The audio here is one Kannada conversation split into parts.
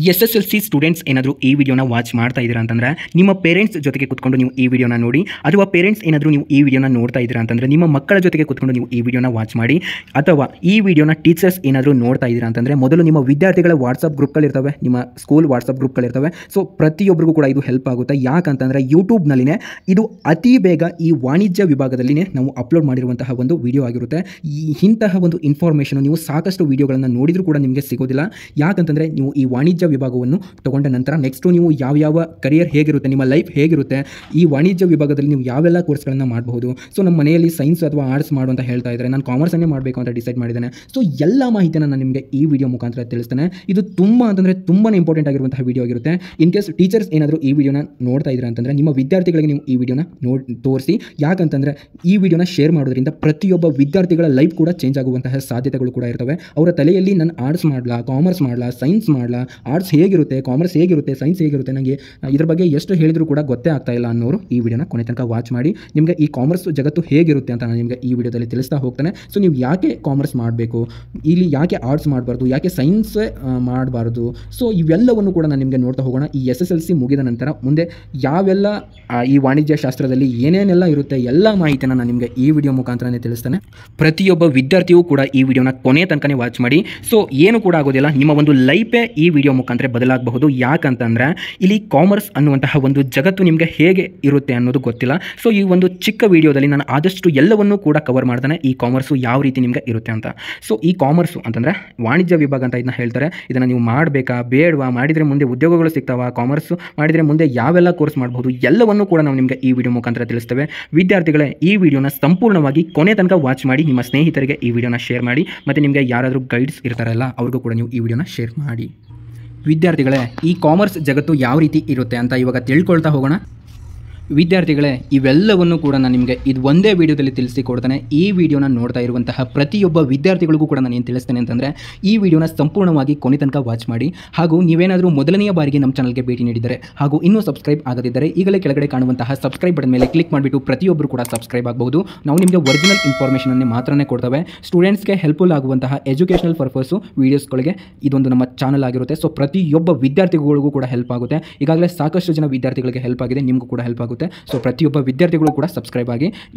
SSLC ಸ್ಟೂಡೆಂಟ್ಸ್ ಏನಾದರೂ ಈ ವಿಡಿಯೋನ ವಾಚ್ ಮಾಡ್ತಾ ಇದ್ದೀರಾ ಅಂತಂದರೆ ನಿಮ್ಮ ಪೇರೆಂಟ್ಸ್ ಜೊತೆಗೆ ಕೂತ್ಕೊಂಡು ನೀವು ಈ ವಿಡಿಯೋನ ನೋಡಿ, ಅಥವಾ ಪೇರೆಂಟ್ಸ್ ಏನಾದರೂ ನೀವು ಈ ವಿಡಿಯೋನ ನೋಡ್ತಾ ಇದ್ದೀರಾ ಅಂತಂದರೆ ನಿಮ್ಮ ಮಕ್ಕಳ ಜೊತೆಗೆ ಕೂತ್ಕೊಂಡು ನೀವು ಈ ವಿಡಿಯೋನ ವಾಚ್ ಮಾಡಿ, ಅಥವಾ ಈ ವಿಡಿಯೋನ ಟೀಚರ್ಸ್ ಏನಾದರೂ ನೋಡ್ತಾ ಇದ್ದೀರಾ ಅಂತಂದರೆ ಮೊದಲು ನಿಮ್ಮ ವಿದ್ಯಾರ್ಥಿಗಳ ವಾಟ್ಸಪ್ ಗ್ರೂಪ್ಗಳಿರ್ತವೆ, ನಿಮ್ಮ ಸ್ಕೂಲ್ ವಾಟ್ಸಪ್ ಗ್ರೂಪ್ಗಳಿರ್ತವೆ. ಸೊ ಪ್ರತಿಯೊಬ್ಬರಿಗೂ ಕೂಡ ಇದು ಹೆಲ್ಪ್ ಆಗುತ್ತೆ. ಯಾಕಂತಂದರೆ ಯೂಟ್ಯೂಬ್ನಲ್ಲಿನೇ ಇದು ಅತಿ ಬೇಗ ಈ ವಾಣಿಜ್ಯ ವಿಭಾಗದಲ್ಲಿನೇ ನಾವು ಅಪ್ಲೋಡ್ ಮಾಡಿರುವಂತಹ ಒಂದು ವಿಡಿಯೋ ಆಗಿರುತ್ತೆ. ಇಂತಹ ಒಂದು ಇನ್ಫಾರ್ಮೇಷನ್ ನೀವು ಸಾಕಷ್ಟು ವಿಡಿಯೋಗಳನ್ನು ನೋಡಿದರೂ ಕೂಡ ನಿಮಗೆ ಸಿಗೋದಿಲ್ಲ. ಯಾಕಂತಂದರೆ ನೀವು ಈ ವಾಣಿಜ್ಯ ವಿಭಾಗವನ್ನು ತಗೊಂಡ ನಂತರ ನೆಕ್ಸ್ಟು ನೀವು ಯಾವ ಕರಿಯರ್ ಹೇಗಿರುತ್ತೆ, ನಿಮ್ಮ ಲೈಫ್ ಹೇಗಿರುತ್ತೆ, ಈ ವಾಣಿಜ್ಯ ವಿಭಾಗದಲ್ಲಿ ನೀವು ಯಾವೆಲ್ಲ ಕೋರ್ಸ್ಗಳನ್ನು ಮಾಡಬಹುದು. ಸೊ ನಮ್ಮ ಮನೆಯಲ್ಲಿ ಸೈನ್ಸ್ ಅಥವಾ ಆರ್ಟ್ಸ್ ಮಾಡು ಅಂತ ಹೇಳ್ತಾ ಇದ್ದಾರೆ, ನಾನು ಕಾಮರ್ಸನ್ನೇ ಮಾಡಬೇಕು ಅಂತ ಡಿಸೈಡ್ ಮಾಡಿದ್ದೇನೆ. ಸೊ ಎಲ್ಲ ಮಾಹಿತಿಯನ್ನು ನಾನು ನಿಮಗೆ ಈ ವಿಡಿಯೋ ಮುಖಾಂತರ ತಿಳಿಸ್ತೇನೆ. ಇದು ತುಂಬ ಇಂಪಾರ್ಟೆಂಟ್ ಆಗಿರುವಂತಹ ವಿಡಿಯೋ ಆಗಿರುತ್ತೆ. ಇನ್ ಕೇಸ್ ಟೀಚರ್ಸ್ ಏನಾದರೂ ಈ ವಿಡಿಯೋನ ನೋಡ್ತಾ ಇದ್ದಾರೆ ಅಂತಂದರೆ ನಿಮ್ಮ ವಿದ್ಯಾರ್ಥಿಗಳಿಗೆ ನೀವು ಈ ವಿಡಿಯೋನ ತೋರಿಸಿ. ಯಾಕಂತಂದರೆ ಈ ವಿಡಿಯೋನ ಶೇರ್ ಮಾಡೋದ್ರಿಂದ ಪ್ರತಿಯೊಬ್ಬ ವಿದ್ಯಾರ್ಥಿಗಳ ಲೈಫ್ ಕೂಡ ಚೇಂಜ್ ಆಗುವಂತಹ ಸಾಧ್ಯತೆಗಳು ಕೂಡ ಇರ್ತವೆ. ಅವರ ತಲೆಯಲ್ಲಿ ನಾನು ಆರ್ಟ್ಸ್ ಮಾಡಲಾ, ಕಾಮರ್ಸ್ ಮಾಡಲಾ, ಸೈನ್ಸ್ ಮಾಡಲಾ, ಆರ್ಟ್ಸ್ ಹೇಗಿರುತ್ತೆ, ಕಾಮರ್ಸ್ ಹೇಗಿರುತ್ತೆ, ಸೈನ್ಸ್ ಹೇಗಿರುತ್ತೆ, ನನಗೆ ಇದ್ರ ಬಗ್ಗೆ ಎಷ್ಟು ಹೇಳಿದರೂ ಕೂಡ ಗೊತ್ತೇ ಆಗ್ತಾ ಇಲ್ಲ ಅನ್ನೋರು ಈ ವಿಡಿಯೋನ ಕೊನೆ ತನಕ ವಾಚ್ ಮಾಡಿ. ನಿಮಗೆ ಈ ಕಾಮರ್ಸ್ ಜಗತ್ತು ಹೇಗಿರುತ್ತೆ ಅಂತ ನಾನು ನಿಮಗೆ ಈ ವಿಡಿಯೋದಲ್ಲಿ ತಿಳಿಸ್ತಾ ಹೋಗ್ತಾನೆ. ಸೊ ನೀವು ಯಾಕೆ ಕಾಮರ್ಸ್ ಮಾಡಬೇಕು, ಇಲ್ಲಿ ಯಾಕೆ ಆರ್ಟ್ಸ್ ಮಾಡಬಾರ್ದು, ಯಾಕೆ ಸೈನ್ಸ್ ಮಾಡಬಾರ್ದು, ಸೊ ಇವೆಲ್ಲವನ್ನು ಕೂಡ ನಾನು ನಿಮಗೆ ನೋಡ್ತಾ ಹೋಗೋಣ. ಈ SSLC ಮುಗಿದ ನಂತರ ಮುಂದೆ ಯಾವೆಲ್ಲ ಈ ವಾಣಿಜ್ಯ ಶಾಸ್ತ್ರದಲ್ಲಿ ಏನೇನೆಲ್ಲ ಇರುತ್ತೆ ಎಲ್ಲ ಮಾಹಿತಿಯನ್ನು ನಾನು ನಿಮಗೆ ಈ ವಿಡಿಯೋ ಮುಖಾಂತರನೇ ತಿಳಿಸ್ತೇನೆ. ಪ್ರತಿಯೊಬ್ಬ ವಿದ್ಯಾರ್ಥಿಯೂ ಕೂಡ ಈ ವಿಡಿಯೋನ ಕೊನೆ ತನಕನೇ ವಾಚ್ ಮಾಡಿ. ಸೊ ಏನು ಕೂಡ ಆಗೋದಿಲ್ಲ, ನಿಮ್ಮ ಒಂದು ಲೈಫೇ ಈ ವಿಡಿಯೋ ಮುಖಾಂತರ ಬದಲಾಗಬಹುದು. ಯಾಕಂತಂದರೆ ಇಲ್ಲಿ ಕಾಮರ್ಸ್ ಅನ್ನುವಂತಹ ಒಂದು ಜಗತ್ತು ನಿಮಗೆ ಹೇಗೆ ಇರುತ್ತೆ ಅನ್ನೋದು ಗೊತ್ತಿಲ್ಲ. ಸೊ ಈ ಒಂದು ಚಿಕ್ಕ ವಿಡಿಯೋದಲ್ಲಿ ನಾನು ಆದಷ್ಟು ಎಲ್ಲವನ್ನೂ ಕೂಡ ಕವರ್ ಮಾಡ್ತಾನೆ, ಈ ಕಾಮರ್ಸು ಯಾವ ರೀತಿ ನಿಮಗೆ ಇರುತ್ತೆ ಅಂತ. ಸೊ ಈ ಕಾಮರ್ಸು ಅಂತಂದರೆ ವಾಣಿಜ್ಯ ವಿಭಾಗ ಅಂತ ಇದನ್ನ ಹೇಳ್ತಾರೆ. ಇದನ್ನು ನೀವು ಮಾಡಬೇಕಾ ಬೇಡವಾ, ಮಾಡಿದರೆ ಮುಂದೆ ಉದ್ಯೋಗಗಳು ಸಿಗ್ತಾವ, ಕಾಮರ್ಸು ಮಾಡಿದರೆ ಮುಂದೆ ಯಾವೆಲ್ಲ ಕೋರ್ಸ್ ಮಾಡಬಹುದು ಎಲ್ಲವನ್ನೂ ಕೂಡ ನಾವು ನಿಮಗೆ ಈ ವಿಡಿಯೋ ಮುಖಾಂತರ ತಿಳಿಸ್ತೇವೆ. ವಿದ್ಯಾರ್ಥಿಗಳೇ ಈ ವಿಡಿಯೋನ ಸಂಪೂರ್ಣವಾಗಿ ಕೊನೆ ತನಕ ವಾಚ್ ಮಾಡಿ, ನಿಮ್ಮ ಸ್ನೇಹಿತರಿಗೆ ಈ ವಿಡಿಯೋನ ಶೇರ್ ಮಾಡಿ, ಮತ್ತು ನಿಮಗೆ ಯಾರಾದರೂ ಗೈಡ್ಸ್ ಇರ್ತಾರಲ್ಲ ಅವ್ರಿಗೂ ಕೂಡ ನೀವು ಈ ವಿಡಿಯೋನ ಶೇರ್ ಮಾಡಿ. ವಿದ್ಯಾರ್ಥಿಗಳೇ ಈ ಕಾಮರ್ಸ್ ಜಗತ್ತು ಯಾವ ರೀತಿ ಇರುತ್ತೆ ಅಂತ ಇವಾಗ ತಿಳ್ಕೊಳ್ತಾ ಹೋಗೋಣ. ವಿದ್ಯಾರ್ಥಿಗಳೇ ಇವೆಲ್ಲವನ್ನು ಕೂಡ ನಾನು ನಿಮಗೆ ಇದು ಒಂದೇ ವಿಡಿಯೋದಲ್ಲಿ ತಿಳಿಸಿಕೊಡ್ತಾನೆ. ಈ ವಿಡಿಯೋನ ನೋಡ್ತಾ ಇರುವಂತಹ ಪ್ರತಿಯೊಬ್ಬ ವಿದ್ಯಾರ್ಥಿಗಳಿಗೂ ಕೂಡ ನಾನು ಏನು ತಿಳಿಸ್ತೇನೆ ಅಂತಂದರೆ ಈ ವಿಡಿಯೋನ ಸಂಪೂರ್ಣವಾಗಿ ಕೊನೆ ತನಕ ವಾಚ್ ಮಾಡಿ. ಹಾಗೂ ನೀವೇನಾದರೂ ಮೊದಲನೆಯ ಬಾರಿಗೆ ನಮ್ಮ ಚಾನಲ್ಗೆ ಭೇಟಿ ನೀಡಿದರೆ ಹಾಗೂ ಇನ್ನೂ ಸಬ್ಸ್ಕ್ರೈಬ್ ಆಗದಿದ್ದರೆ ಈಗಲೇ ಕೆಳಗಡೆ ಕಾಣುವಂತಹ ಸಬ್ಸ್ಕ್ರೈಬ್ ಬಟನ್ ಮೇಲೆ ಕ್ಲಿಕ್ ಮಾಡಿಬಿಟ್ಟು ಪ್ರತಿಯೊಬ್ಬರು ಕೂಡ ಸಬ್ಸ್ಕ್ರೈಬ್ ಆಗಬಹುದು. ನಾವು ನಿಮಗೆ ಒರಿಜಿನಲ್ ಇನ್ಫಾರ್ಮೇಷನನ್ನೇ ಮಾತ್ರನೇ ಕೊಡ್ತೇವೆ. ಸ್ಟೂಡೆಂಟ್ಸ್ಗೆ ಹೆಲ್ಪ್ಫುಲ್ ಆಗುವಂತಹ ಎಜುಕೇಷನಲ್ ಪರ್ಪಸ್ಸು ವೀಡಿಯೋಸ್ಗಳಿಗೆ ಇದೊಂದು ನಮ್ಮ ಚಾನಲ್ ಆಗಿರುತ್ತೆ. ಸೊ ಪ್ರತಿಯೊಬ್ಬ ವಿದ್ಯಾರ್ಥಿಗಳಿಗೂ ಕೂಡ ಹೆಲ್ಪ್ ಆಗುತ್ತೆ. ಈಗಾಗಲೇ ಸಾಕಷ್ಟು ಜನ ವಿದ್ಯಾರ್ಥಿಗಳಿಗೆ ಹೆಲ್ಪ್ ಆಗಿದೆ, ನಿಮಗೂ ಕೂಡ ಹೆಲ್ಪ್ ಆಗುತ್ತೆ. ಸೊ ಪ್ರತಿಯೊಬ್ಬ ವಿದ್ಯಾರ್ಥಿಗಳು ಕೂಡ ಸಬ್ಸ್ಕ್ರೈಬ್ ಆಗಿ.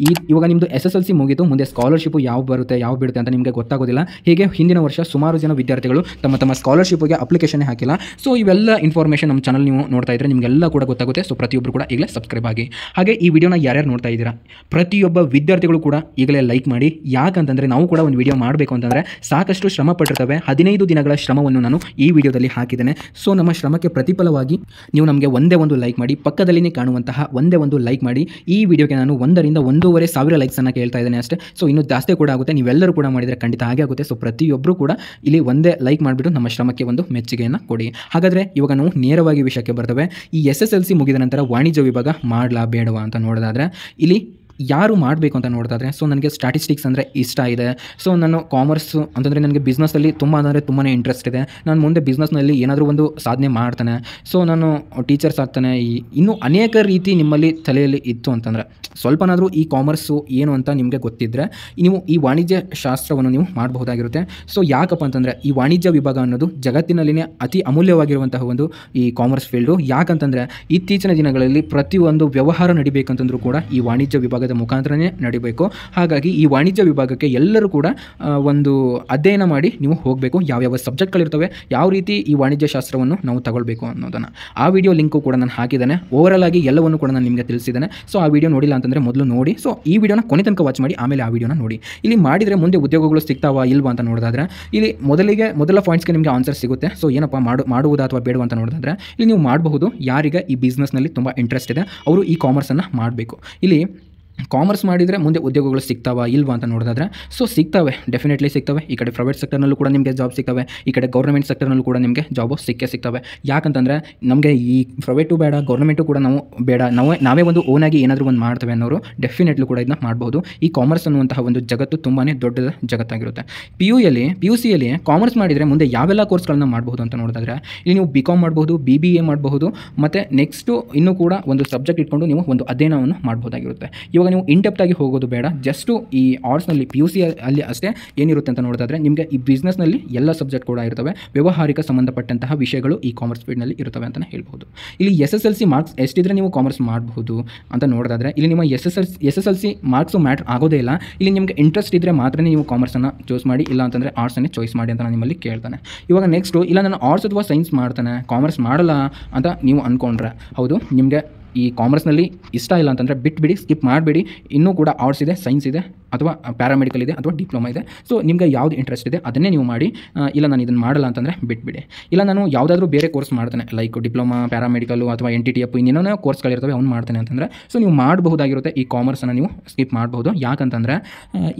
ಇವಾಗ ನಿಮ್ಮದು SSLC ಮುಗಿತು, ಮುಂದೆ ಸ್ಕಾಲರ್ಶಿಪ್ ಯಾವ ಬರುತ್ತೆ ಯಾವ ಬಿಡುತ್ತೆ ಅಂತ ನಿಮಗೆ ಗೊತ್ತಾಗೋದಿಲ್ಲ. ಹೀಗೆ ಹಿಂದಿನ ವರ್ಷ ಸುಮಾರು ಜನ ವಿದ್ಯಾರ್ಥಿಗಳು ತಮ್ಮ ಸ್ಕಾಲರ್ಶಿಪ್ಗೆ ಅಪ್ಲಿಕೇಶನ್ ಹಾಕಿಲ್ಲ. ಸೊ ಇವೆಲ್ಲ ಇನ್ಫಾರ್ಮೇಷನ್ ನಮ್ಮ ಚಾನಲ್ ನೀವು ನೋಡ್ತಾ ಇದ್ದರೆ ನಿಮಗೆಲ್ಲ ಕೂಡ ಗೊತ್ತಾಗುತ್ತೆ. ಸೊ ಪ್ರತಿಯೊಬ್ಬರು ಕೂಡ ಈಗಲೇ ಸಬ್ಸ್ಕ್ರೈಬ್ ಆಗಿ. ಹಾಗೆ ಈ ವಿಡಿಯೋನ ಯಾರ್ಯಾರು ನೋಡ್ತಾ ಇದ್ದೀರಾ ಪ್ರತಿಯೊಬ್ಬ ವಿದ್ಯಾರ್ಥಿಗಳು ಕೂಡ ಈಗಲೇ ಲೈಕ್ ಮಾಡಿ. ಯಾಕಂತಂದರೆ ನಾವು ಕೂಡ ಒಂದು ವಿಡಿಯೋ ಮಾಡಬೇಕು ಅಂತಂದರೆ ಸಾಕಷ್ಟು ಶ್ರಮ ಪಟ್ಟಿರ್ತವೆ. 15 ದಿನಗಳ ಶ್ರಮವನ್ನು ನಾನು ಈ ವಿಡಿಯೋದಲ್ಲಿ ಹಾಕಿದ್ದೇನೆ. ಸೊ ನಮ್ಮ ಶ್ರಮಕ್ಕೆ ಪ್ರತಿಫಲವಾಗಿ ನೀವು ನಮಗೆ ಒಂದೇ ಒಂದು ಲೈಕ್ ಮಾಡಿ, ಪಕ್ಕದಲ್ಲಿನೇ ಕಾಣುವಂತಹ ಒಂದೇ ಒಂದು ಲೈಕ್ ಮಾಡಿ. ಈ ವಿಡಿಯೋಗೆ ನಾನು 1 ರಿಂದ 1,500 ಲೈಕ್ಸನ್ನು ಕೇಳ್ತಾ ಇದ್ದೇನೆ ಅಷ್ಟೇ. ಸೊ ಇನ್ನೂ ಜಾಸ್ತಿ ಕೂಡ ಆಗುತ್ತೆ, ನೀವೆಲ್ಲರೂ ಕೂಡ ಮಾಡಿದರೆ ಖಂಡಿತ ಹಾಗೆ ಆಗುತ್ತೆ. ಸೊ ಪ್ರತಿಯೊಬ್ಬರು ಕೂಡ ಇಲ್ಲಿ ಒಂದೇ ಲೈಕ್ ಮಾಡಿಬಿಟ್ಟು ನಮ್ಮ ಶ್ರಮಕ್ಕೆ ಒಂದು ಮೆಚ್ಚುಗೆಯನ್ನು ಕೊಡಿ. ಹಾಗಾದರೆ ಇವಾಗ ನಾವು ನೇರವಾಗಿ ವಿಷಯಕ್ಕೆ ಬರ್ತೇವೆ. ಈ SSLC ಮುಗಿದ ನಂತರ ವಾಣಿಜ್ಯ ವಿಭಾಗ ಮಾಡಲಾ ಬೇಡವಾ ಅಂತ ನೋಡೋದಾದರೆ ಇಲ್ಲಿ ಯಾರು ಮಾಡಬೇಕು ಅಂತ ನೋಡ್ತಾಯಿದ್ರೆ, ಸೊ ನನಗೆ ಸ್ಟ್ಯಾಟಿಸ್ಟಿಕ್ಸ್ ಅಂದರೆ ಇಷ್ಟ ಇದೆ. ಸೊ ನಾನು ಕಾಮರ್ಸು ಅಂತಂದರೆ ನನಗೆ ಬಿಸ್ನೆಸ್ಸಲ್ಲಿ ತುಂಬಾ ಇಂಟ್ರೆಸ್ಟ್ ಇದೆ. ನಾನು ಮುಂದೆ ಬಿಸ್ನೆಸ್ನಲ್ಲಿ ಏನಾದರೂ ಒಂದು ಸಾಧನೆ ಮಾಡ್ತಾನೆ, ಸೊ ನಾನು ಟೀಚರ್ಸ್ ಆಗ್ತಾನೆ. ಇನ್ನೂ ಅನೇಕ ರೀತಿ ನಿಮ್ಮಲ್ಲಿ ತಲೆಯಲ್ಲಿ ಇತ್ತು ಅಂತಂದರೆ ಸ್ವಲ್ಪನಾದರೂ ಈ ಕಾಮರ್ಸು ಏನು ಅಂತ ನಿಮಗೆ ಗೊತ್ತಿದ್ದರೆ ನೀವು ಈ ವಾಣಿಜ್ಯ ಶಾಸ್ತ್ರವನ್ನು ನೀವು ಮಾಡಬಹುದಾಗಿರುತ್ತೆ. ಸೊ ಯಾಕಪ್ಪ ಅಂತಂದರೆ ಈ ವಾಣಿಜ್ಯ ವಿಭಾಗ ಅನ್ನೋದು ಜಗತ್ತಿನಲ್ಲಿನೇ ಅತಿ ಅಮೂಲ್ಯವಾಗಿರುವಂತಹ ಒಂದು ಈ ಕಾಮರ್ಸ್ ಫೀಲ್ಡು. ಯಾಕಂತಂದರೆ ಇತ್ತೀಚಿನ ದಿನಗಳಲ್ಲಿ ಪ್ರತಿಯೊಂದು ವ್ಯವಹಾರ ನಡಿಬೇಕಂತಂದ್ರೂ ಕೂಡ ಈ ವಾಣಿಜ್ಯ ವಿಭಾಗದ ಮುಖಾಂತರನೇ ನಡಿಬೇಕು. ಹಾಗಾಗಿ ಈ ವಾಣಿಜ್ಯ ವಿಭಾಗಕ್ಕೆ ಎಲ್ಲರೂ ಕೂಡ ಒಂದು ಅಧ್ಯಯನ ಮಾಡಿ ನೀವು ಹೋಗಬೇಕು. ಯಾವ್ಯಾವ ಸಬ್ಜೆಕ್ಟ್ಗಳಿರ್ತವೆ, ಯಾವ ರೀತಿ ಈ ವಾಣಿಜ್ಯ ಶಾಸ್ತ್ರವನ್ನು ನಾವು ತಗೊಳ್ಬೇಕು ಅನ್ನೋದನ್ನು ಆ ವಿಡಿಯೋ ಲಿಂಕು ಕೂಡ ನಾನು ಹಾಕಿದ್ದೇನೆ. ಓವರಾಲ್ ಆಗಿ ಎಲ್ಲವನ್ನು ಕೂಡ ನಾನು ನಿಮಗೆ ತಿಳಿಸಿದ್ದೇನೆ. ಸೊ ಆ ವಿಡಿಯೋ ನೋಡಿಲ್ಲ ಅಂತಂದರೆ ಮೊದಲು ನೋಡಿ. ಸೊ ಈ ವಿಡಿಯೋನ ಕೊನೆ ತನಕ ವಾಚ್ ಮಾಡಿ, ಆಮೇಲೆ ಆ ವಿಡಿಯೋನ ನೋಡಿ. ಇಲ್ಲಿ ಮಾಡಿದರೆ ಮುಂದೆ ಉದ್ಯೋಗಗಳು ಸಿಗ್ತಾವಾ ಇಲ್ವಾ ಅಂತ ನೋಡೋದಾದರೆ ಇಲ್ಲಿ ಮೊದಲ ಪಾಯಿಂಟ್ಸ್ಗೆ ನಿಮಗೆ ಆನ್ಸರ್ ಸಿಗುತ್ತೆ. ಸೊ ಏನಪ್ಪ ಮಾಡುವುದಾ ಅಥವಾ ಬೇಡವಾ ಅಂತ ನೋಡೋದಾದರೆ ಇಲ್ಲಿ ನೀವು ಮಾಡಬಹುದು. ಯಾರಿಗೆ ಈ ಬಿಸ್ನೆಸ್ನಲ್ಲಿ ತುಂಬ ಇಂಟ್ರೆಸ್ಟ್ ಇದೆ ಅವರು ಈ ಕಾಮರ್ಸನ್ನು ಮಾಡಬೇಕು. ಇಲ್ಲಿ ಕಾಮರ್ಸ್ ಮಾಡಿದರೆ ಮುಂದೆ ಉದ್ಯೋಗಗಳು ಸಿಗ್ತಾವಾ ಇಲ್ವಾ ಅಂತ ನೋಡೋದಾದರೆ ಸೊ ಸಿಗ್ತವೆ, ಡೆಫಿನೆಟ್ಲಿ ಸಿಗ್ತವೆ. ಈ ಕಡೆ ಪ್ರೈವೇಟ್ ಸೆಕ್ಟರ್ನಲ್ಲೂ ಕೂಡ ನಿಮಗೆ ಜಾಬ್ ಸಿಗ್ತವೆ, ಈ ಕಡೆ ಗೌರ್ಮೆಂಟ್ ಸೆಕ್ಟರ್ನಲ್ಲೂ ಕೂಡ ನಿಮಗೆ ಜಾಬು ಸಿಗ್ತವೆ. ಯಾಕಂತಂದರೆ ನಮಗೆ ಈ ಪ್ರೈವೇಟು ಬೇಡ, ಗೌರ್ಮೆಂಟು ಕೂಡ ನಾವು ಬೇಡ, ನಾವೇ ಒಂದು ಓನಾಗಿ ಏನಾದರೂ ಒಂದು ಮಾಡ್ತೇವೆ ಅನ್ನೋರು ಡೆಫಿನೆಟ್ಲಿ ಕೂಡ ಇದನ್ನ ಮಾಡ್ಬೋದು. ಈ ಕಾಮರ್ಸ್ ಅನ್ನುವಂತಹ ಒಂದು ಜಗತ್ತು ತುಂಬಾ ದೊಡ್ಡ ಜಗತ್ತಾಗಿರುತ್ತೆ. PUCಯಲ್ಲಿ ಕಾಮರ್ಸ್ ಮಾಡಿದರೆ ಮುಂದೆ ಯಾವೆಲ್ಲ ಕೋರ್ಸ್ಗಳನ್ನ ಮಾಡ್ಬೋದು ಅಂತ ನೋಡೋದಾದರೆ ಇಲ್ಲಿ ನೀವು BCom ಮಾಡ್ಬೋದು, BBA ಮಾಡಬಹುದು, ಮತ್ತು ನೆಕ್ಸ್ಟು ಇನ್ನೂ ಕೂಡ ಒಂದು ಸಬ್ಜೆಕ್ಟ್ ಇಟ್ಕೊಂಡು ನೀವು ಒಂದು ಅಧ್ಯಯನವನ್ನು ಮಾಡ್ಬೋದಾಗಿರುತ್ತೆ. ಇವಾಗ ಇವಾಗ ನೀವು ಇನ್ಡೆಪ್ತಾಗಿ ಹೋಗೋದು ಬೇಡ, ಜಸ್ಟು ಈ ಆರ್ಟ್ಸ್ನಲ್ಲಿ PUC ಅಲ್ಲಿ ಅಷ್ಟೇ ಏನಿರುತ್ತೆ ಅಂತ ನೋಡೋದಾದರೆ ನಿಮಗೆ ಈ ಬಿಸ್ನೆಸ್ನಲ್ಲಿ ಎಲ್ಲ ಸಬ್ಜೆಕ್ಟ್ ಕೂಡ ಇರ್ತವೆ, ವ್ಯವಹಾರಿಕ ಸಂಬಂಧಪಟ್ಟಂತಹ ವಿಷಯಗಳು ಈ ಕಾಮರ್ಸ್ ಫೀಲ್ಡ್ನಲ್ಲಿ ಇರ್ತವೆ ಅಂತಲೇ ಹೇಳ್ಬೋದು. ಇಲ್ಲಿ SSLC ಮಾರ್ಕ್ಸ್ ಎಷ್ಟಿದ್ರೆ ನೀವು ಕಾಮರ್ಸ್ ಮಾಡಬಹುದು ಅಂತ ನೋಡೋದಾದರೆ ಇಲ್ಲಿ ನಿಮ್ಮ SSLC ಮಾರ್ಕ್ಸು ಮ್ಯಾಟ್ರ್ ಆಗೋದೇ ಇಲ್ಲ. ಇಲ್ಲಿ ನಿಮಗೆ ಇಂಟ್ರೆಸ್ಟ್ ಇದ್ದರೆ ಮಾತ್ರ ನೀವು ಕಾಮರ್ಸನ್ನು ಚೂಸ್ ಮಾಡಿ, ಇಲ್ಲ ಅಂತಂದರೆ ಆರ್ಟ್ಸನ್ನೇ ಚಾಯ್ಸ್ ಮಾಡಿ ಅಂತ ನಾನು ನಿಮ್ಮಲ್ಲಿ ಕೇಳ್ತಾನೆ. ಇವಾಗ ನೆಕ್ಸ್ಟು ಇಲ್ಲ ನಾನು ಆರ್ಟ್ಸ್ ಅಥವಾ ಸೈನ್ಸ್ ಮಾಡ್ತಾನೆ, ಕಾಮರ್ಸ್ ಮಾಡಲ್ಲ ಅಂತ ನೀವು ಅಂದ್ಕೊಂಡ್ರೆ, ಹೌದು ನಿಮಗೆ ಈ ಕಾಮರ್ಸ್ನಲ್ಲಿ ಇಷ್ಟ ಇಲ್ಲ ಅಂತಂದರೆ ಬಿಟ್ಬಿಡಿ, ಸ್ಕಿಪ್ ಮಾಡಬೇಡಿ. ಇನ್ನೂ ಕೂಡ ಆರ್ಟ್ಸ್ ಇದೆ, ಸೈನ್ಸ್ ಇದೆ, ಅಥವಾ ಪ್ಯಾರಾಮೆಡಿಕಲ್ ಇದೆ, ಅಥವಾ ಡಿಪ್ಲೊಮಾ ಇದೆ. ಸೊ ನಿಮಗೆ ಯಾವುದು ಇಂಟ್ರೆಸ್ಟ್ ಇದೆ ಅದನ್ನೇ ನೀವು ಮಾಡಿ. ಇಲ್ಲ ನಾನು ಇದನ್ನು ಮಾಡಲ್ಲ ಅಂತಂದರೆ ಬಿಟ್ಬಿಡಿ. ಇಲ್ಲ ನಾನು ಯಾವುದಾದ್ರೂ ಬೇರೆ ಕೋರ್ಸ್ ಮಾಡ್ತೇನೆ, ಲೈಕ್ ಡಿಪ್ಲೊಮಾ, ಪ್ಯಾರಾಮೆಡಿಕಲು ಅಥವಾ NTTF ಇನ್ನೇನೋ ಕೋರ್ಸ್ಗಳಿರ್ತವೆ ಅವ್ನು ಮಾಡ್ತೇನೆ ಅಂತಂದರೆ ಸೊ ನೀವು ಮಾಡಬಹುದಾಗಿರುತ್ತೆ. ಈ ಕಾಮರ್ಸನ್ನು ನೀವು ಸ್ಕಿಪ್ ಮಾಡಬಹುದು. ಯಾಕಂತಂದರೆ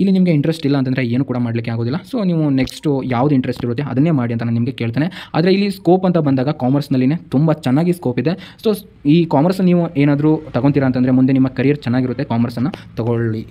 ಇಲ್ಲಿ ನಿಮಗೆ ಇಂಟ್ರೆಸ್ಟ್ ಇಲ್ಲ ಅಂತಂದರೆ ಏನು ಕೂಡ ಮಾಡಲಿಕ್ಕೆ ಆಗೋದಿಲ್ಲ. ಸೊ ನೀವು ನೆಕ್ಸ್ಟು ಯಾವುದು ಇಂಟ್ರೆಸ್ಟ್ ಇರುತ್ತೆ ಅದನ್ನೇ ಮಾಡಿ ಅಂತ ನಾನು ನಿಮಗೆ ಕೇಳ್ತೇನೆ. ಆದರೆ ಇಲ್ಲಿ ಸ್ಕೋಪ್ ಅಂತ ಬಂದಾಗ ಕಾಮರ್ಸ್ನಲ್ಲಿನೇ ತುಂಬ ಚೆನ್ನಾಗಿ ಸ್ಕೋಪ್ ಇದೆ. ಸೊ ಈ ಕಾಮರ್ಸ್ ನೀವು ಏನಾದರೂ ತಗೊತೀರಾ ಅಂತಂದರೆ ಮುಂದೆ ನಿಮ್ಮ ಕರಿಯರ್ ಚೆನ್ನಾಗಿರುತ್ತೆ, ಕಾಮರ್ಸನ್ನು ತಗೊಳ್ಳಿ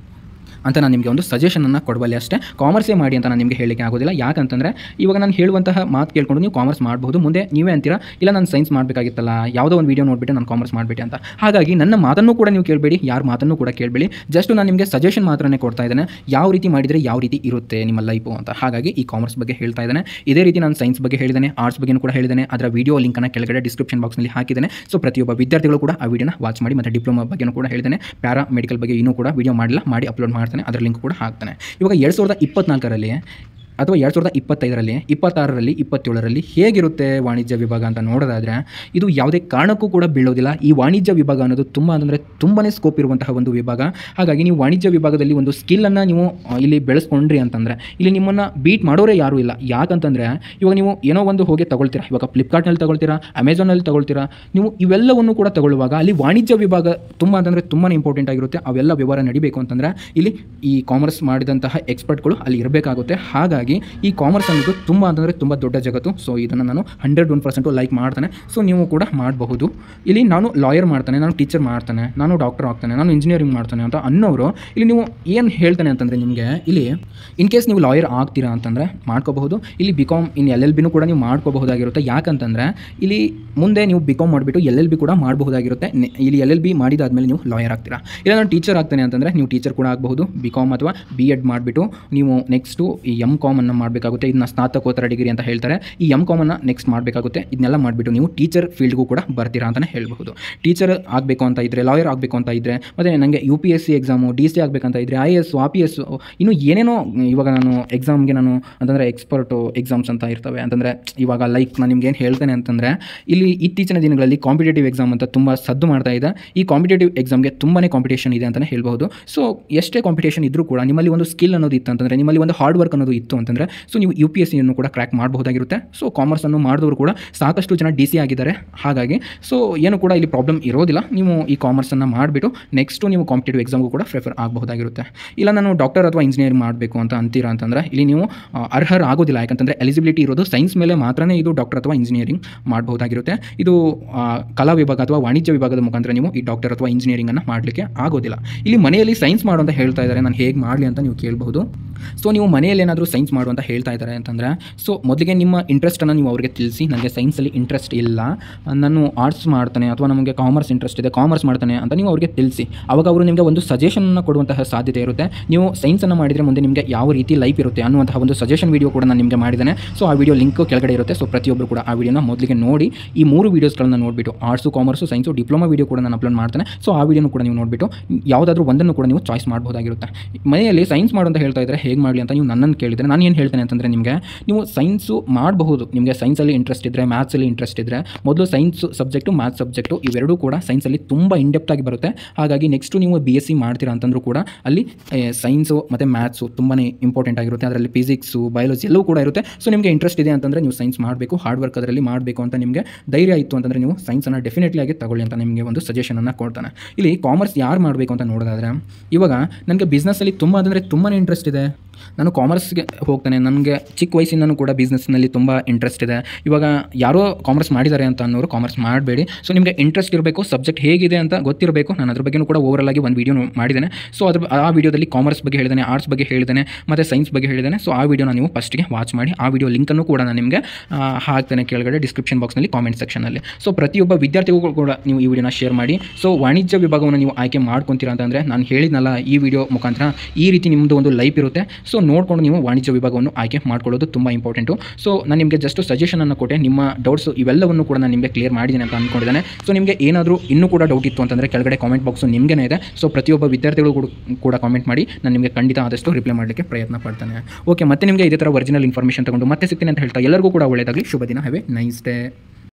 ಅಂತ ನಾನು ನಿಮಗೆ ಒಂದು ಸಜೆಷನನ್ನು ಕೊಡಬಲ್ಲೆ ಅಷ್ಟೇ. ಕಾಮರ್ಸೇ ಮಾಡಿ ಅಂತ ನಾನು ನಿಮಗೆ ಹೇಳಲಿಕ್ಕೆ ಆಗೋದಿಲ್ಲ. ಯಾಕಂತಂದರೆ ಇವಾಗ ನಾನು ಹೇಳುವಂತಹ ಮಾತು ಕೇಳ್ಕೊಂಡು ನೀವು ಕಾಮರ್ಸ್ ಮಾಡಬಹುದು. ಮುಂದೆ ನೀವೇ ಅಂತೀರಾ ಇಲ್ಲ ನಾನು ಸೈನ್ಸ್ ಮಾಡಬೇಕಾಗಿತ್ತಲ್ಲ, ಯಾವುದೋ ಒಂದು ವೀಡಿಯೋ ನೋಡಿಬಿಟ್ಟು ನಾನು ಕಾಮರ್ಸ್ ಮಾಡಿಬಿಟ್ಟೆ ಅಂತ. ಹಾಗಾಗಿ ನನ್ನ ಮಾತನ್ನು ಕೂಡ ನೀವು ಕೇಳಬೇಡಿ, ಯಾರ ಮಾತನ್ನು ಕೂಡ ಕೇಳಬೇಡಿ. ಜಸ್ಟ್ ನಾನು ನಿಮಗೆ ಸಜೆಷನ್ ಮಾತ್ರನೇ ಕೊಡ್ತಾ ಇದ್ದೇನೆ, ಯಾವ ರೀತಿ ಮಾಡಿದರೆ ಯಾವ ರೀತಿ ಇರುತ್ತೆ ನಿಮ್ಮ ಲೈಫು ಅಂತ. ಹಾಗಾಗಿ ಈ ಕಾಮರ್ಸ್ ಬಗ್ಗೆ ಹೇಳ್ತಾ ಇದ್ದೇನೆ. ಇದೇ ರೀತಿ ನಾನು ಸೈನ್ಸ್ ಬಗ್ಗೆ ಹೇಳಿದ್ದೇನೆ, ಆರ್ಟ್ಸ್ ಬಗ್ಗೆ ಕೂಡ ಹೇಳಿದ್ದೇನೆ. ಅದರ ವೀಡಿಯೋ ಲಿಂಕನ್ನು ಕೆಳಗಡೆ ಡಿಸ್ಕ್ರಿಪ್ಷನ್ ಬಾಕ್ಸ್ನಲ್ಲಿ ಹಾಕಿದ್ದೇನೆ. ಸೊ ಪ್ರತಿಯೊಬ್ಬ ವಿದ್ಯಾರ್ಥಿಗಳು ಕೂಡ ಆ ವಿಡಿಯೋನ ವಾಚ್ ಮಾಡಿ. ಮತ್ತು ಡಿಪ್ಲೊಮಾ ಬಗ್ಗೆ ಕೂಡ ಹೇಳಿದ್ದೇನೆ, ಪ್ಯಾರಾಮೆಡಿಕಲ್ ಬಗ್ಗೆ ಇನ್ನೂ ಕೂಡ ವೀಡಿಯೋ ಮಾಡಿಲ್ಲ, ಮಾಡಿ ಅಪ್ಲೋಡ್ ಮಾಡ್ತಾನೆ, ಅದರ ಲಿಂಕ್ ಕೂಡ ಹಾಕ್ತಾನೆ. ಇವಾಗ 2024ರಲ್ಲಿ ಅಥವಾ 2025ರಲ್ಲಿ 26ರಲ್ಲಿ 27ರಲ್ಲಿ ಹೇಗಿರುತ್ತೆ ವಾಣಿಜ್ಯ ವಿಭಾಗ ಅಂತ ನೋಡೋದಾದರೆ ಇದು ಯಾವುದೇ ಕಾರಣಕ್ಕೂ ಕೂಡ ಬೀಳೋದಿಲ್ಲ. ಈ ವಾಣಿಜ್ಯ ವಿಭಾಗ ಅನ್ನೋದು ತುಂಬ ಅಂದರೆ ತುಂಬಾ ಸ್ಕೋಪ್ ಇರುವಂತಹ ಒಂದು ವಿಭಾಗ. ಹಾಗಾಗಿ ನೀವು ವಾಣಿಜ್ಯ ವಿಭಾಗದಲ್ಲಿ ಒಂದು ಸ್ಕಿಲ್ಲನ್ನು ನೀವು ಇಲ್ಲಿ ಬೆಳೆಸ್ಕೊಂಡ್ರಿ ಅಂತಂದರೆ ಇಲ್ಲಿ ನಿಮ್ಮನ್ನು ಬೀಟ್ ಮಾಡೋರೇ ಯಾರೂ ಇಲ್ಲ. ಯಾಕಂತಂದರೆ ಇವಾಗ ನೀವು ಏನೋ ಒಂದು ಹೋಗಿ ತಗೊಳ್ತೀರಾ, ಇವಾಗ ಫ್ಲಿಪ್ಕಾರ್ಟ್ನಲ್ಲಿ ತಗೊಳ್ತೀರಾ, ಅಮೆಝಾನಲ್ಲಿ ತಗೊಳ್ತೀರಾ, ನೀವು ಇವೆಲ್ಲವನ್ನು ಕೂಡ ತಗೊಳ್ಳುವಾಗ ಅಲ್ಲಿ ವಾಣಿಜ್ಯ ವಿಭಾಗ ತುಂಬ ಅಂತಂದರೆ ತುಂಬಾ ಇಂಪಾರ್ಟೆಂಟ್ ಆಗಿರುತ್ತೆ. ಅವೆಲ್ಲ ವ್ಯವಹಾರ ನಡಿಬೇಕು ಅಂತಂದರೆ ಇಲ್ಲಿ ಈ ಕಾಮರ್ಸ್ ಮಾಡಿದಂತಹ ಎಕ್ಸ್ಪರ್ಟ್ಗಳು ಅಲ್ಲಿ ಇರಬೇಕಾಗುತ್ತೆ. ಹಾಗಾಗಿ ಈ ಕಾಮರ್ಸ್ ಅನ್ನೋದು ತುಂಬ ಅಂತಂದರೆ ತುಂಬ ದೊಡ್ಡ ಜಗತ್ತು. ಸೊ ಇದನ್ನು ನಾನು 101% ಲೈಕ್ ಮಾಡ್ತಾನೆ. ಸೊ ನೀವು ಕೂಡ ಮಾಡಬಹುದು. ಇಲ್ಲಿ ನಾನು ಲಾಯರ್ ಮಾಡ್ತಾನೆ, ನಾನು ಟೀಚರ್ ಮಾಡ್ತಾನೆ, ನಾನು ಡಾಕ್ಟರ್ ಆಗ್ತಾನೆ, ನಾನು ಇಂಜಿನಿಯರಿಂಗ್ ಮಾಡ್ತಾನೆ ಅಂತ ಅನ್ನೋರು ಇಲ್ಲಿ ನೀವು ಏನು ಹೇಳ್ತಾನೆ ಅಂತಂದರೆ ನಿಮಗೆ ಇಲ್ಲಿ ಇನ್ ಕೇಸ್ ನೀವು ಲಾಯರ್ ಆಗ್ತೀರಾ ಅಂತಂದರೆ ಮಾಡ್ಕೋಬಹುದು. ಇಲ್ಲಿ BCom ಇನ್ LLBನೂ ಕೂಡ ನೀವು ಮಾಡ್ಕೋಬಹುದಾಗಿರುತ್ತೆ. ಯಾಕಂತಂದರೆ ಇಲ್ಲಿ ಮುಂದೆ ನೀವು BCom ಮಾಡಿಬಿಟ್ಟು LLB ಕೂಡ ಮಾಡಬಹುದಾಗಿರುತ್ತೆ. ಇಲ್ಲಿ LLB ಮಾಡಿದಾದ್ಮೇಲೆ ನೀವು ಲಾಯರ್ ಆಗ್ತೀರಾ. ಇಲ್ಲ ನಾನು ಟೀಚರ್ ಆಗ್ತಾನೆ ಅಂತಂದರೆ ನೀವು ಟೀಚರ್ ಕೂಡ ಆಗಬಹುದು. BCom ಅಥವಾ B.Ed ಮಾಡಿಬಿಟ್ಟು ನೀವು ನೆಕ್ಸ್ಟು ಈ MCom ಅನ್ನು ಮಾಡಬೇಕಾಗುತ್ತೆ. ಇದನ್ನ ಸ್ನಾತಕೋತ್ತರ ಡಿಗ್ರಿ ಅಂತ ಹೇಳ್ತಾರೆ. ಈ MCom ಅನ್ನು ನೆಕ್ಸ್ಟ್ ಮಾಡಬೇಕಾಗುತ್ತೆ. ಇದನ್ನೆಲ್ಲ ಮಾಡಿಬಿಟ್ಟು ನೀವು ಟೀಚರ್ ಫೀಲ್ಡ್ಗೂ ಕೂಡ ಬರ್ತೀರಾ ಅಂತಲೇ ಹೇಳ್ಬಹುದು. ಟೀಚರ್ ಆಗಬೇಕು ಅಂತ ಇದ್ದರೆ, ಲಾಯರ್ ಆಗಬೇಕು ಅಂತ ಇದ್ದರೆ, ಮತ್ತು ನನಗೆ UPSC ಎಕ್ಸಾಮು, DC ಆಗಬೇಕಂತ ಇದ್ದರೆ, IAS, APS ಇನ್ನೂ ಏನೇನೋ ಇವಾಗ ನಾನು ಎಕ್ಸಾಮ್ಗೆ ನಾನು ಅಂತಂದರೆ ಎಕ್ಸ್ಪರ್ಟು ಎಕ್ಸಾಮ್ಸ್ ಅಂತ ಇರ್ತವೆ. ಅಂತಂದರೆ ಇವಾಗ ಲೈಕ್ ನಾನು ನಿಮ್ಗೆ ಏನು ಹೇಳ್ತೇನೆ ಅಂತಂದರೆ ಇಲ್ಲಿ ಇತ್ತೀಚಿನ ದಿನಗಳಲ್ಲಿ ಕಾಂಪಿಟೇಟಿವ್ ಎಕ್ಸಾಮ್ ಅಂತ ತುಂಬ ಸದ್ದು ಮಾಡ್ತಾ ಇದೆ. ಈ ಕಾಂಪಿಟೇಟಿವ್ ಎಕ್ಸಾಮ್ಗೆ ತುಂಬಾ ಕಾಂಪಿಟೇಷನ್ ಇದೆ ಅಂತಲೇ ಹೇಳ್ಬೋದು. ಸೊ ಎಷ್ಟೇ ಕಾಂಪಿಟೇಷನ್ ಇದ್ದರೂ ಕೂಡ ನಿಮ್ಮಲ್ಲಿ ಒಂದು ಸ್ಕಿಲ್ ಅನ್ನೋದು ಇತ್ತು ಅಂತಂದರೆ, ನಿಮ್ಮಲ್ಲಿ ಒಂದು ಹಾರ್ಡ್ ವರ್ಕ್ ಅನ್ನೋದು ಇತ್ತು ಅಂತಂದರೆ ಸೊ ನೀವು UPSCಯನ್ನು ಕೂಡ ಕ್ರ್ಯಾಕ್ ಮಾಡಬಹುದಾಗಿರುತ್ತೆ. ಸೊ ಕಾಮರ್ಸನ್ನು ಮಾಡಿದವರು ಕೂಡ ಸಾಕಷ್ಟು ಜನ DC ಆಗಿದ್ದಾರೆ. ಹಾಗಾಗಿ ಸೊ ಏನು ಕೂಡ ಇಲ್ಲಿ ಪ್ರಾಬ್ಲಮ್ ಇರೋದಿಲ್ಲ. ನೀವು ಈ ಕಾಮರ್ಸನ್ನು ಮಾಡಿಬಿಟ್ಟು ನೆಕ್ಸ್ಟು ನೀವು ಕಾಂಪಿಟೇಟಿವ್ ಎಕ್ಸಾಮ್ಗೂ ಕೂಡ ಪ್ರಿಫರ್ ಆಗಬಹುದಾಗಿರುತ್ತೆ. ಇಲ್ಲ ನಾನು ಡಾಕ್ಟರ್ ಅಥವಾ ಇಂಜಿನಿಯರಿಂಗ್ ಮಾಡಬೇಕು ಅಂತ ಅಂತೀರಾ ಅಂತಂದರೆ ಇಲ್ಲಿ ನೀವು ಅರ್ಹರು ಆಗೋದಿಲ್ಲ. ಯಾಕಂತಂದರೆ ಎಲಿಜಿಬಿಲಿಟಿ ಇರೋದು ಸೈನ್ಸ್ ಮೇಲೆ ಮಾತ್ರನೇ ಇದು ಡಾಕ್ಟರ್ ಅಥವಾ ಇಂಜಿನಿಯರಿಂಗ್ ಮಾಡಬಹುದಾಗಿರುತ್ತೆ. ಇದು ಕಲಾ ವಿಭಾಗ ಅಥವಾ ವಾಣಿಜ್ಯ ವಿಭಾಗದ ಮುಖಾಂತರ ನೀವು ಈ ಡಾಕ್ಟರ್ ಅಥವಾ ಇಂಜಿನಿಯರಿಂಗನ್ನು ಮಾಡಲಿಕ್ಕೆ ಆಗೋದಿಲ್ಲ. ಇಲ್ಲಿ ಮನೆಯಲ್ಲಿ ಸೈನ್ಸ್ ಮಾಡು ಅಂತ ಹೇಳ್ತಾ ಇದ್ದಾರೆ, ನಾನು ಹೇಗೆ ಮಾಡಲಿ ಅಂತ ನೀವು ಕೇಳಬಹುದು. ಸೊ ನೀವು ಮನೆಯಲ್ಲಿ ಏನಾದರೂ ಸೈನ್ಸ್ ಮಾಡು ಅಂತ ಹೇಳ್ತಾ ಇದ್ದಾರೆ ಅಂತಂದರೆ ಸೊ ಮೊದಲಿಗೆ ನಿಮ್ಮ ಇಂಟ್ರೆಸ್ಟನ್ನು ನೀವು ಅವರಿಗೆ ತಿಳಿಸಿ, ನನಗೆ ಸೈನ್ಸಲ್ಲಿ ಇಂಟ್ರೆಸ್ಟ್ ಇಲ್ಲ, ನಾನು ಆರ್ಟ್ಸ್ ಮಾಡ್ತಾನೆ ಅಥವಾ ನಮಗೆ ಕಾಮರ್ಸ್ ಇಂಟ್ರೆಸ್ಟ್ ಇದೆ, ಕಾಮರ್ಸ್ ಮಾಡ್ತಾನೆ ಅಂತ ನೀವು ಅವರಿಗೆ ತಿಳಿಸಿ. ಆವಾಗ ಅವರು ನಿಮಗೆ ಒಂದು ಸಜೆಷನನ್ನು ಕೊಡುವಂತಹ ಸಾಧ್ಯತೆ ಇರುತ್ತೆ. ನೀವು ಸೈನ್ಸನ್ನು ಮಾಡಿದರೆ ಮುಂದೆ ನಿಮಗೆ ಯಾವ ರೀತಿ ಲೈಫ್ ಇರುತ್ತೆ ಅನ್ನುವಂತಹ ಒಂದು ಸಜೆಷನ್ ವೀಡಿಯೋ ಕೂಡ ನಾನು ನಿಮಗೆ ಮಾಡಿದ್ದೇನೆ. ಸೊ ಆ ವಿಡಿಯೋ ಲಿಂಕ್ ಕೆಳಗಡೆ ಇರುತ್ತೆ. ಸೊ ಪ್ರತಿಯೊಬ್ಬರು ಕೂಡ ಆ ವಿಡಿಯೋನ ಮೊದಲಿಗೆ ನೋಡಿ, ಈ 3 ವೀಡಿಯೋಸ್ಗಳನ್ನು ನೋಡಿಬಿಟ್ಟು arts, commerce, science, diploma video ಕೂಡ ನಾನು ಅಪ್ಲೋಡ್ ಮಾಡ್ತೇನೆ. ಸೊ ಆ ವಿಡಿಯೋನು ಕೂಡ ನೀವು ನೋಡಿಬಿಟ್ಟು ಯಾವುದಾದ್ರೂ ಒಂದನ್ನು ಕೂಡ ನೀವು ಚಾಯ್ಸ್ ಮಾಡಬಹುದಾಗಿರುತ್ತೆ. ಮನೆಯಲ್ಲಿ ಸೈನ್ಸ್ ಮಾಡು ಅಂತ ಹೇಳ್ತಾ ಇದ್ದರೆ ಹೇಗೆ ಮಾಡಲಿ ಅಂತ ನೀವು ನನ್ನನ್ನು ಕೇಳಿದರೆ ನಾನು ಏನು ಹೇಳ್ತೇನೆ ಅಂತಂದರೆ ನಿಮಗೆ ನೀವು ಸೈನ್ಸು ಮಾಡಬಹುದು. ನಿಮಗೆ ಸೈನ್ಸಲ್ಲಿ ಇಂಟ್ರೆಸ್ಟ್ ಇದ್ದರೆ, ಮ್ಯಾಥ್ಸಲ್ಲಿ ಇಂಟ್ರೆಸ್ಟ್ ಇದ್ದರೆ ಮೊದಲು ಸೈನ್ಸ್ ಸಬ್ಜೆಕ್ಟು, ಮ್ಯಾಥ್ಸ್ ಸಬ್ಜೆಕ್ಟು ಇವೆರಡೂ ಕೂಡ ಸೈನ್ಸಲ್ಲಿ ತುಂಬ ಇನ್ಡೆಪ್ತ್ ಆಗಿ ಬರುತ್ತೆ. ಹಾಗಾಗಿ ನೆಕ್ಸ್ಟು ನೀವು BSc ಮಾಡ್ತೀರಾ ಅಂತಂದರೂ ಕೂಡ ಅಲ್ಲಿ ಸೈನ್ಸು ಮತ್ತು ಮ್ಯಾಥ್ಸು ತುಂಬಾ ಇಂಪಾರ್ಟೆಂಟ್ ಆಗಿರುತ್ತೆ. ಅದರಲ್ಲಿ ಫಿಸಿಕ್ಸು, ಬಯಾಲಜಿ ಎಲ್ಲವೂ ಕೂಡ ಇರುತ್ತೆ. ಸೊ ನಿಮಗೆ ಇಂಟ್ರೆಸ್ಟ್ ಇದೆ ಅಂತಂದರೆ ನೀವು ಸೈನ್ಸ್ ಮಾಡಬೇಕು, ಹಾರ್ಡ್ ವರ್ಕ್ ಅದರಲ್ಲಿ ಮಾಡಬೇಕು ಅಂತ ನಿಮಗೆ ಧೈರ್ಯ ಇತ್ತು ಅಂತಂದರೆ ನೀವು ಸೈನ್ಸನ್ನು ಡೆಫಿನೆಟ್ಲಿ ಆಗಿ ತಗೊಳ್ಳಿ ಅಂತ ನಿಮಗೆ ಒಂದು ಸಜೆಷನನ್ನು ಕೊಡ್ತಾನೆ. ಇಲ್ಲಿ ಕಾಮರ್ಸ್ ಯಾರು ಮಾಡಬೇಕು ಅಂತ ನೋಡೋದಾದರೆ ಇವಾಗ ನನಗೆ ಬಿಸ್ನೆಸ್ಸಲ್ಲಿ ತುಂಬ ಅಂದರೆ ತುಂಬಾ ಇಂಟ್ರೆಸ್ಟ್ ಇದೆ, ನಾನು ಕಾಮರ್ಸ್ಗೆ ಹೋಗ್ತೇನೆ. ನನಗೆ ಚಿಕ್ಕ ವಯಸ್ಸಿಂದನೂ ಕೂಡ ಬಿಸ್ನೆಸ್ನಲ್ಲಿ ತುಂಬ ಇಂಟ್ರೆಸ್ಟ್ ಇದೆ. ಇವಾಗ ಯಾರೋ ಕಾಮರ್ಸ್ ಮಾಡಿದ್ದಾರೆ ಅಂತ ಅನ್ನೋರು ಕಾಮರ್ಸ್ ಮಾಡಬೇಡಿ. ಸೊ ನಿಮಗೆ ಇಂಟ್ರೆಸ್ಟ್ ಇರಬೇಕು, ಸಬ್ಜೆಕ್ಟ್ ಹೇಗಿದೆ ಅಂತ ಗೊತ್ತಿರಬೇಕು. ನಾನು ಅದ್ರ ಬಗ್ಗೆಯೂ ಕೂಡ ಓವರಾಲ್ ಆಗಿ ಒಂದು ವೀಡಿಯೋ ಮಾಡಿದ್ದೇನೆ. ಸೊ ಆ ವಿಡಿಯೋದಲ್ಲಿ ಕಾಮರ್ಸ್ ಬಗ್ಗೆ ಹೇಳಿದ್ದೇನೆ, ಆರ್ಟ್ಸ್ ಬಗ್ಗೆ ಹೇಳಿದ್ದೇನೆ, ಮತ್ತು ಸೈನ್ಸ್ ಬಗ್ಗೆ ಹೇಳಿದ್ದೇನೆ. ಸೊ ಆ ವಿಡಿಯೋನ ನೀವು ಫಸ್ಟಿಗೆ ವಾಚ್ ಮಾಡಿ. ಆ ವಿಡಿಯೋ ಲಿಂಕನ್ನು ಕೂಡ ನಾನು ನಿಮಗೆ ಹಾಕ್ತೇನೆ ಕೆಳಗಡೆ ಡಿಸ್ಕ್ರಿಪ್ಷನ್ ಬಾಕ್ಸ್ನಲ್ಲಿ, ಕಾಮೆಂಟ್ ಸೆಕ್ಷನಲ್ಲಿ. ಸೊ ಪ್ರತಿಯೊಬ್ಬ ವಿದ್ಯಾರ್ಥಿಗಳು ಕೂಡ ನೀವು ಈ ವಿಡಿಯೋನ ಶೇರ್ ಮಾಡಿ. ಸೊ ವಾಣಿಜ್ಯ ವಿಭಾಗವನ್ನು ನೀವು ಆಯ್ಕೆ ಮಾಡ್ಕೊತೀರಾ ಅಂತಂದರೆ, ನಾನು ಹೇಳಿದ್ನಲ್ಲ ಈ ವಿಡಿಯೋ ಮುಖಾಂತರ ಈ ರೀತಿ ನಿಮ್ಮದು ಒಂದು ಲೈಫ್ ಇರುತ್ತೆ. ಸೊ ನೋಡಿಕೊಂಡು ನೀವು ವಾಣಿಜ್ಯ ವಿಭಾಗವನ್ನು ಆಯ್ಕೆ ಮಾಡ್ಕೊಳ್ಳೋದು ತುಂಬ ಇಂಪಾರ್ಟೆಂಟು. ಸೊ ನಾನು ನಿಮಗೆ ಜಸ್ಟ್ ಸಜೆಷನನ್ನು ಕೊಟ್ಟೆ. ನಿಮ್ಮ ಡೌಟ್ಸು ಇವೆಲ್ಲವನ್ನು ಕೂಡ ನಾನು ನಿಮಗೆ ಕ್ಲಿಯರ್ ಮಾಡಿದ್ದೀನಿ ಅಂತ ಅಂದ್ಕೊಂಡಿದ್ದೇನೆ. ಸೊ ನಿಮಗೆ ಏನಾದರೂ ಇನ್ನೂ ಕೂಡ ಡೌಟ್ ಇತ್ತು ಅಂತಂದರೆ ಕೆಳಗಡೆ ಕಾಮೆಂಟ್ ಬಾಕ್ಸು ನಿಮಗೇ ಇದೆ. ಸೊ ಪ್ರತಿಯೊಬ್ಬ ವಿದ್ಯಾರ್ಥಿಗಳು ಕೂಡ ಕಾಮೆಂಟ್ ಮಾಡಿ, ನಾನು ನಿಮಗೆ ಖಂಡಿತ ಆದಷ್ಟು ರಿಪ್ಲೈ ಮಾಡಲಿಕ್ಕೆ ಪ್ರಯತ್ನ ಪಡ್ತಾನೆ. ಓಕೆ, ಮತ್ತೆ ನಿಮಗೆ ಇದೇ ಥರ ಒರಿಜಿನಲ್ ಇನ್ಫಾರ್ಮೇಷನ್ ತಗೊಂಡು ಮತ್ತೆ ಸಿಗ್ತೀನಿ ಅಂತ ಹೇಳ್ತಾ ಎಲ್ಲರಿಗೂ ಕೂಡ ಒಳ್ಳೆಯದಾಗಲಿ. ಶುಭ ದಿನ. Have A nice day.